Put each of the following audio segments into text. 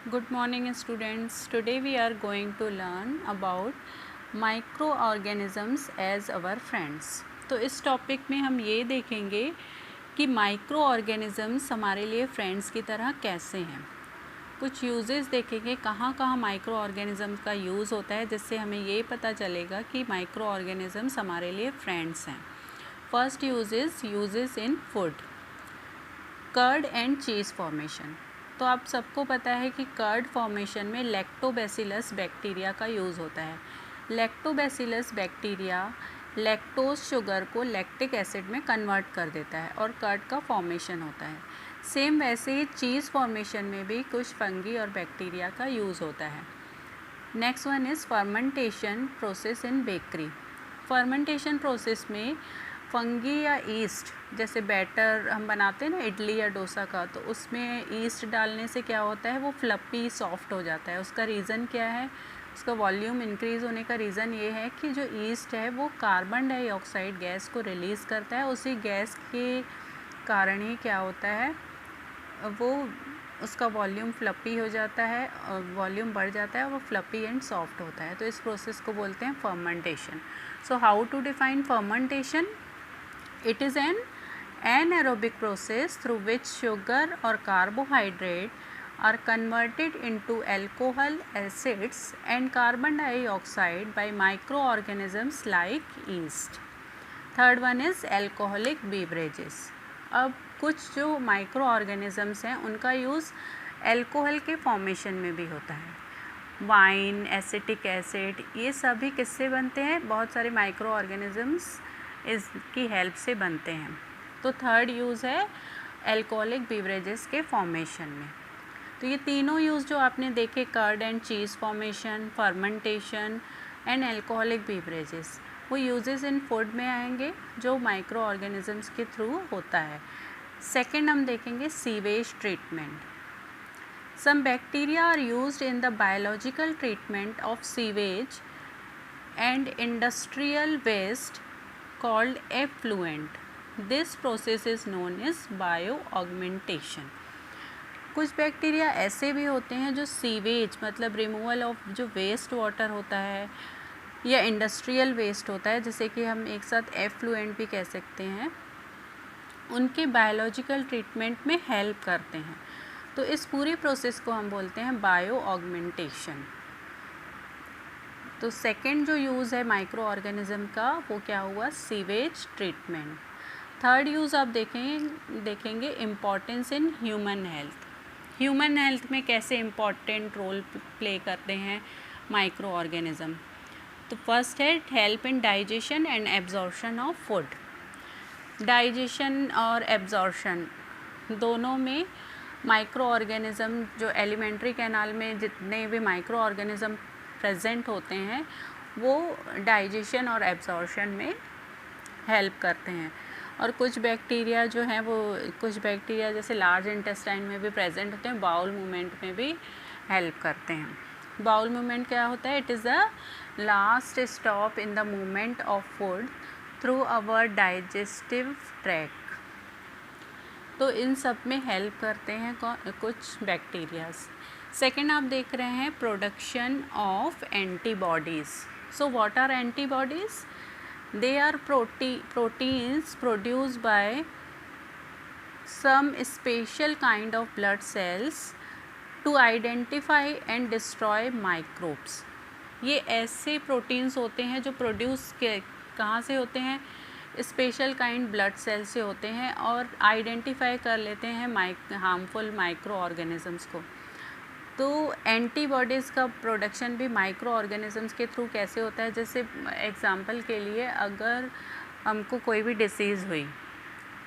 Good morning students. Today we are going to learn about microorganisms as our friends. तो इस topic में हम ये देखेंगे कि माइक्रो ऑर्गेनिज़म्स हमारे लिए फ्रेंड्स की तरह कैसे हैं। कुछ यूजेस देखेंगे कहाँ कहाँ माइक्रो ऑर्गेनिज़म्स का यूज़ होता है, जिससे हमें ये पता चलेगा कि माइक्रो ऑर्गेनिज़म्स हमारे लिए फ्रेंड्स हैं। First uses in food, curd and cheese formation. तो आप सबको पता है कि कर्ड फॉर्मेशन में लैक्टोबैसिलस बैक्टीरिया का यूज़ होता है। लैक्टोबैसिलस बैक्टीरिया लैक्टोज शुगर को लैक्टिक एसिड में कन्वर्ट कर देता है और कर्ड का फॉर्मेशन होता है। सेम वैसे ही चीज़ फॉर्मेशन में भी कुछ फंगी और बैक्टीरिया का यूज़ होता है। Next one is fermentation process in bakery. Fermentation process में फंगी या ईस्ट, जैसे बैटर हम बनाते हैं ना इडली या डोसा का, तो उसमें ईस्ट डालने से क्या होता है, वो फ्लपी सॉफ्ट हो जाता है। उसका रीज़न क्या है? उसका वॉल्यूम इंक्रीज़ होने का रीज़न ये है कि जो ईस्ट है वो कार्बन डाइऑक्साइड गैस को रिलीज़ करता है। उसी गैस के कारण ही क्या होता है, वो उसका वॉल्यूम फ्लपी हो जाता है, वॉल्यूम बढ़ जाता है और वो फ्लपी एंड सॉफ्ट होता है। तो इस प्रोसेस को बोलते हैं fermentation. So how to define fermentation? It is an anaerobic process through which sugar or carbohydrate are converted into alcohol, acids and carbon dioxide by microorganisms like yeast. Third one is alcoholic beverages. अब कुछ जो micro organisms हैं उनका use alcohol के formation में भी होता है। वाइन, एसिटिक एसिड, ये सभी किससे बनते हैं? बहुत सारे माइक्रो ऑर्गेनिज़म्स इसकी हेल्प से बनते हैं। तो थर्ड यूज़ है एल्कोहलिक बीवरेजेस के फॉर्मेशन में। तो ये तीनों यूज़ जो आपने देखे, curd and cheese formation, fermentation and alcoholic beverages, वो यूजेस इन फूड में आएंगे जो माइक्रो ऑर्गेनिज़म्स के थ्रू होता है। सेकेंड हम देखेंगे sewage treatment. Some bacteria are used in the biological treatment of sewage and industrial waste called effluent. This process is known as bioaugmentation. कुछ बैक्टीरिया ऐसे भी होते हैं जो सीवेज मतलब रिमूवल ऑफ जो वेस्ट वाटर होता है या इंडस्ट्रियल वेस्ट होता है, जैसे कि हम एक साथ एफ्लुएंट भी कह सकते हैं, उनके बायोलॉजिकल ट्रीटमेंट में हेल्प करते हैं। तो इस पूरी प्रोसेस को हम बोलते हैं बायो ऑगमेंटेशन। तो सेकेंड जो यूज़ है माइक्रो ऑर्गेनिज़म का वो क्या हुआ? Sewage treatment. थर्ड यूज़ आप देखेंगे importance in human health. Human health में कैसे इम्पॉर्टेंट रोल प्ले करते हैं माइक्रो ऑर्गेनिज़म? तो फर्स्ट है help in digestion and absorption of food. Digestion और एब्जॉर्प्शन दोनों में माइक्रो ऑर्गेनिज़म, जो एलिमेंट्री कैनाल में जितने भी माइक्रो ऑर्गेनिज़म प्रेजेंट होते हैं वो डाइजेशन और एब्जॉर्प्शन में हेल्प करते हैं। और कुछ बैक्टीरिया जो हैं वो कुछ बैक्टीरिया जैसे लार्ज इंटेस्टाइन में भी प्रेजेंट होते हैं, बाउल मूवमेंट में भी हेल्प करते हैं। बाउल मूवमेंट क्या होता है? It is the last stop in the movement of food through our digestive tract. तो इन सब में हेल्प करते हैं कुछ बैक्टीरियाज। सेकेंड आप देख रहे हैं production of antibodies. So what are antibodies? They are proteins produced by some special kind of blood cells to identify and destroy microbes. ये ऐसे प्रोटीन्स होते हैं जो प्रोड्यूस कहाँ से होते हैं? स्पेशल काइंड ब्लड सेल से होते हैं और आइडेंटिफाई कर लेते हैं हार्मफुल माइक्रो ऑर्गेनिज़म्स को। तो एंटीबॉडीज़ का प्रोडक्शन भी माइक्रो ऑर्गेनिज़म्स के थ्रू कैसे होता है? जैसे एग्जांपल के लिए अगर हमको कोई भी डिसीज़ हुई,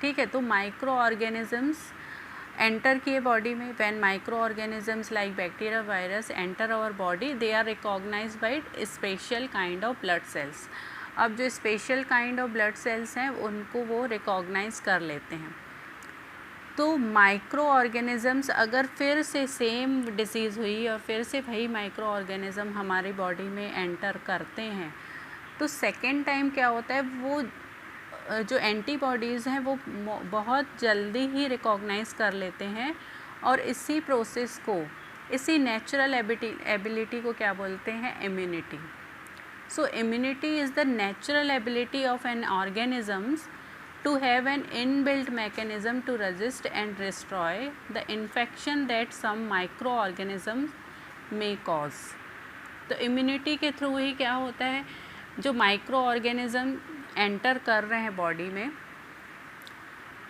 ठीक है, तो माइक्रो ऑर्गेनिज़म्स एंटर किए बॉडी में। When micro organisms like bacteria, virus enter our body, they are recognised by special kind of blood cells. अब जो special kind of blood cells हैं उनको वो रिकॉग्नाइज कर लेते हैं। तो माइक्रो ऑर्गेनिज़म्स अगर फिर से सेम डिसीज़ हुई और फिर से वही माइक्रो ऑर्गेनिज़म हमारी बॉडी में एंटर करते हैं, तो सेकेंड टाइम क्या होता है, वो जो एंटीबॉडीज़ हैं वो बहुत जल्दी ही रिकॉग्नाइज़ कर लेते हैं और इसी प्रोसेस को इसी नेचुरल एबिलिटी को क्या बोलते हैं? Immunity. So immunity is the natural ability of N organisms to have an inbuilt mechanism to resist and destroy the infection that some microorganisms may cause. तो इम्यूनिटी के थ्रू ही क्या होता है, जो माइक्रो ऑर्गेनिज़म एंटर कर रहे हैं body में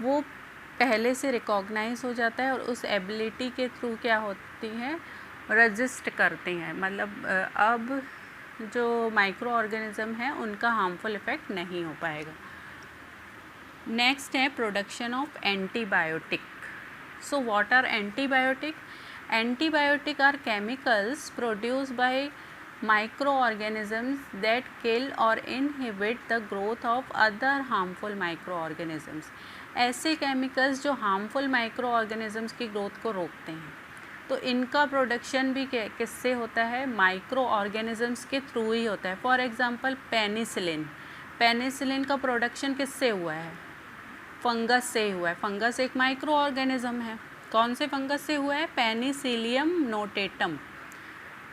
वो पहले से रिकॉग्नाइज हो जाता है और उस एबिलिटी के थ्रू क्या होती है, रेजिस्ट करते हैं। मतलब अब जो माइक्रो ऑर्गेनिज़म है उनका हार्मफुल इफ़ेक्ट नहीं हो पाएगा। नेक्स्ट है production of antibiotic. So what are antibiotic? Antibiotic are chemicals produced by micro organisms that kill और inhibit the growth of other harmful micro organisms. ऐसे केमिकल्स जो हार्मफुल माइक्रो ऑर्गेनिजम्स की growth को रोकते हैं। तो इनका प्रोडक्शन भी किससे होता है? माइक्रो ऑर्गेनिजम्स के थ्रू ही होता है। For example penicillin. पेनिसिलिन का प्रोडक्शन किससे हुआ है? फंगस से हुआ है। फंगस एक माइक्रो ऑर्गेनिज्म है। कौन से फंगस से हुआ है? Penicillium notatum.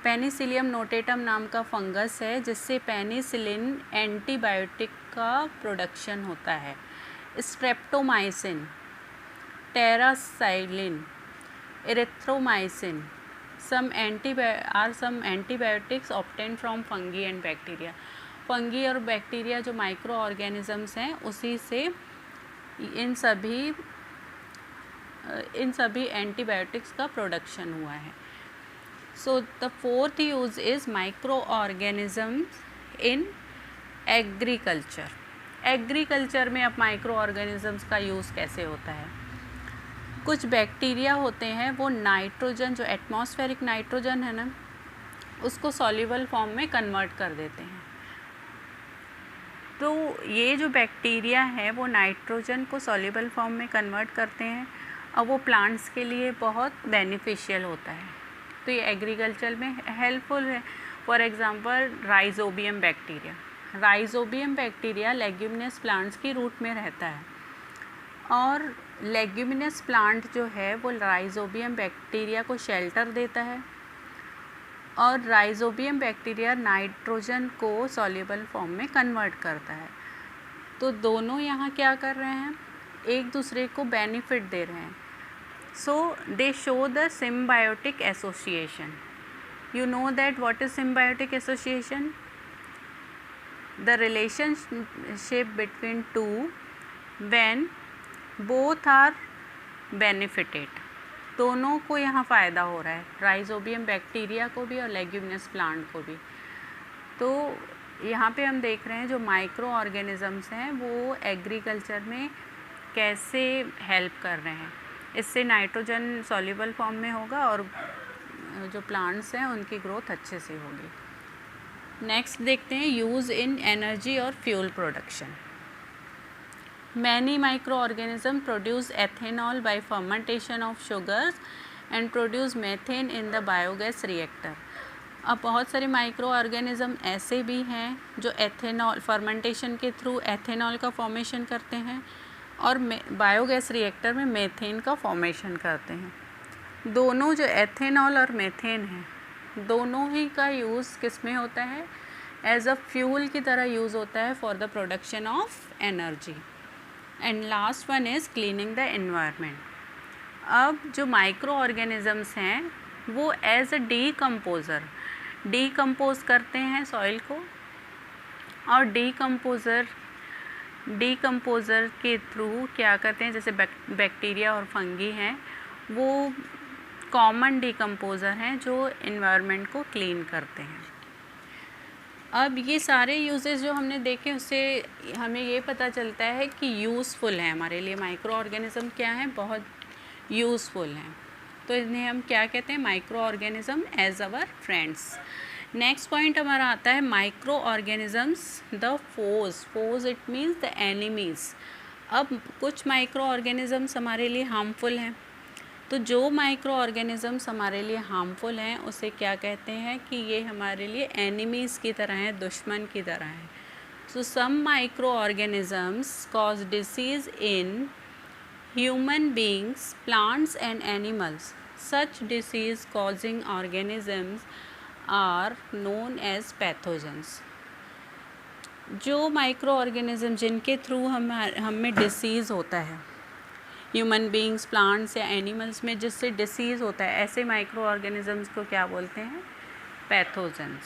पेनिसिलियम नोटेटम नाम का फंगस है जिससे पेनिसिलिन एंटीबायोटिक का प्रोडक्शन होता है। Streptomycin, tetracycline, erythromycin some antibiotics obtained from fungi and bacteria. Fungi और बैक्टीरिया जो माइक्रो ऑर्गेनिजम्स हैं उसी से इन सभी एंटीबायोटिक्स का प्रोडक्शन हुआ है। So the fourth use is micro organisms in agriculture. Agriculture में अब माइक्रो ऑर्गेनिजम्स का यूज़ कैसे होता है? कुछ बैक्टीरिया होते हैं वो नाइट्रोजन, जो एटमॉस्फेरिक नाइट्रोजन है ना, उसको सॉल्युबल फॉर्म में कन्वर्ट कर देते हैं। तो ये जो बैक्टीरिया है वो नाइट्रोजन को सॉल्युबल फॉर्म में कन्वर्ट करते हैं और वो प्लांट्स के लिए बहुत बेनिफिशियल होता है। तो ये एग्रीकल्चर में हेल्पफुल है। For example rhizobium bacteria. Rhizobium bacteria leguminous plants की रूट में रहता है और लेग्यूमिनस प्लांट जो है वो राइजोबियम बैक्टीरिया को शेल्टर देता है और राइजोबियम बैक्टीरिया नाइट्रोजन को सॉल्युबल फॉर्म में कन्वर्ट करता है। तो दोनों यहाँ क्या कर रहे हैं? एक दूसरे को बेनिफिट दे रहे हैं। So they show the symbiotic association. You know that what is symbiotic association? The relationship between two when both are benefited. दोनों को यहाँ फ़ायदा हो रहा है, राइजोबियम बैक्टीरिया को भी और लेग्यूमिनस प्लांट को भी। तो यहाँ पे हम देख रहे हैं जो माइक्रो ऑर्गेनिजम्स हैं वो एग्रीकल्चर में कैसे हेल्प कर रहे हैं। इससे नाइट्रोजन सॉल्युबल फॉर्म में होगा और जो प्लांट्स हैं उनकी ग्रोथ अच्छे से होगी। नेक्स्ट देखते हैं यूज़ इन एनर्जी और fuel production. Many microorganisms produce ethanol by fermentation of sugars and produce methane in the biogas reactor. अब बहुत सारे माइक्रो ऑर्गेनिज़म ऐसे भी हैं जो एथेनॉल फर्मेंटेशन के थ्रू एथेनॉल का फॉर्मेशन करते हैं और बायोगैस रिएक्टर में मेथेन का फॉर्मेशन करते हैं। दोनों जो एथेनॉल और मेथेन हैं दोनों ही का यूज़ किस में होता है? एज अ फ्यूल की तरह यूज़ होता है for the production of energy. And last one is cleaning the environment. अब जो माइक्रो ऑर्गेनिजम्स हैं वो एज अ डीकम्पोज करते हैं सॉइल को और डीकम्पोज़र के थ्रू क्या करते हैं, जैसे बैक्टीरिया और फंगी हैं वो कॉमन डीकम्पोज़र हैं जो एनवायरनमेंट को क्लीन करते हैं। अब ये सारे यूजेस जो हमने देखे उससे हमें ये पता चलता है कि यूज़फुल है हमारे लिए। माइक्रो ऑर्गेनिज़म क्या है? बहुत यूज़फुल हैं। तो इन्हें हम क्या कहते हैं? Micro organism as our friends. Next point हमारा आता है micro organisms the foes it means the enemies. अब कुछ माइक्रो ऑर्गेनिजम्स हमारे लिए हार्मफुल हैं, तो जो माइक्रो ऑर्गेनिजम्स हमारे लिए हार्मफुल हैं उसे क्या कहते हैं कि ये हमारे लिए एनिमीज़ की तरह हैं, दुश्मन की तरह हैं। So some micro organisms cause disease in human beings, plants and animals. Such disease causing organisms are known as pathogens. जो माइक्रो ऑर्गेनिज्म जिनके थ्रू हम में डिसीज़ होता है, ह्यूमन बींग्स, प्लांट्स या एनिमल्स में जिससे डिसीज़ होता है, ऐसे माइक्रो ऑर्गेनिजम्स को क्या बोलते हैं? पैथोजेंस।